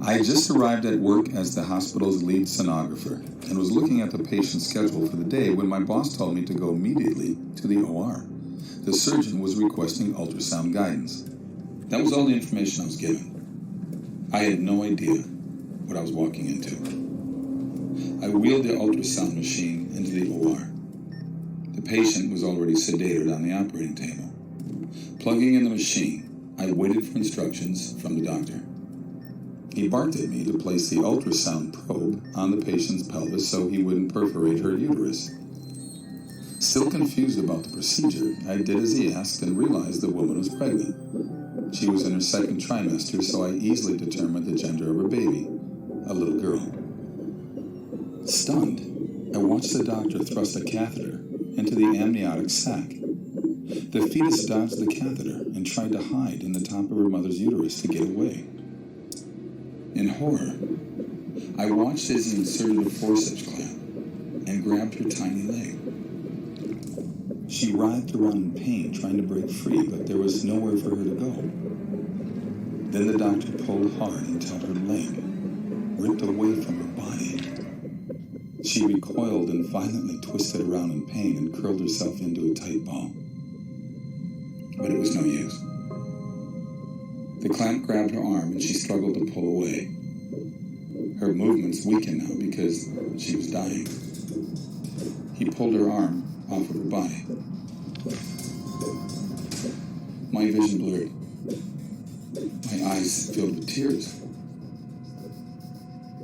I just arrived at work as the hospital's lead sonographer and was looking at the patient's schedule for the day when my boss told me to go immediately to the OR. The surgeon was requesting ultrasound guidance. That was all the information I was given. I had no idea what I was walking into. I wheeled the ultrasound machine into the OR. The patient was already sedated on the operating table. Plugging in the machine, I waited for instructions from the doctor. He barked at me to place the ultrasound probe on the patient's pelvis so he wouldn't perforate her uterus. Still confused about the procedure, I did as he asked and realized the woman was pregnant. She was in her second trimester, so I easily determined the gender of her baby, a little girl. Stunned, I watched the doctor thrust a catheter into the amniotic sac. The fetus dodged the catheter and tried to hide in the top of her mother's uterus to get away. In horror, I watched as he inserted a forceps clamp and grabbed her tiny leg. She writhed around in pain, trying to break free, but there was nowhere for her to go. Then the doctor pulled hard until her leg ripped away from her body. She recoiled and violently twisted around in pain and curled herself into a tight ball. But it was no use. The clamp grabbed her arm and she struggled to pull away. Her movements weakened now because she was dying. He pulled her arm off of her body. My vision blurred. My eyes filled with tears.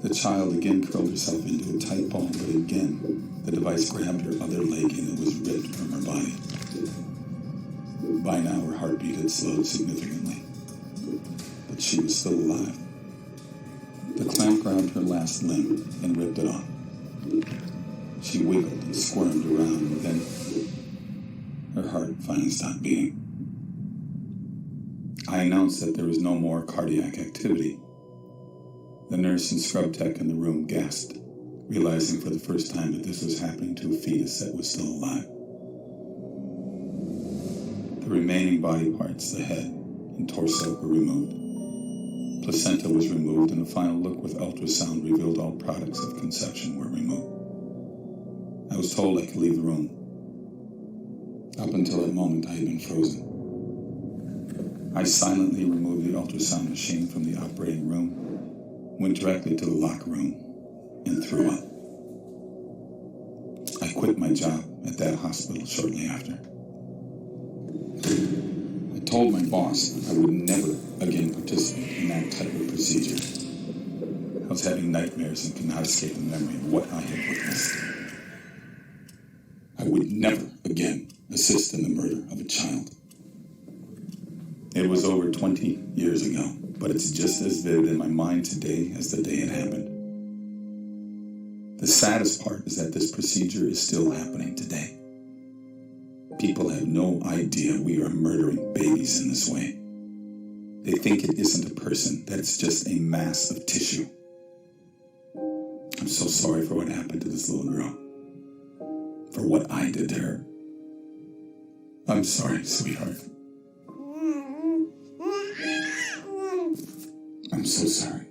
The child again curled herself into a tight ball, but again, the device grabbed her other leg and it was ripped from her body. By now, her heartbeat had slowed significantly, but she was still alive. The clamp grabbed her last limb and ripped it off. She wiggled and squirmed around, and then her heart finally stopped beating. I announced that there was no more cardiac activity. The nurse and scrub tech in the room gasped, realizing for the first time that this was happening to a fetus that was still alive. The remaining body parts, the head and torso, were removed. Placenta was removed, and a final look with ultrasound revealed all products of conception were removed. I was told I could leave the room. Up until that moment, I had been frozen. I silently removed the ultrasound machine from the operating room, went directly to the locker room, and threw up. I quit my job at that hospital shortly after. I told my boss I would never again participate in that type of procedure. I was having nightmares and could not escape the memory of what I had witnessed. I would never again assist in the murder of a child. It was over 20 years ago, but it's just as vivid in my mind today as the day it happened. The saddest part is that this procedure is still happening today. People have no idea we are murdering babies in this way. They think it isn't a person, that it's just a mass of tissue. I'm so sorry for what happened to this little girl. For what I did to her. I'm sorry, sweetheart. I'm so sorry.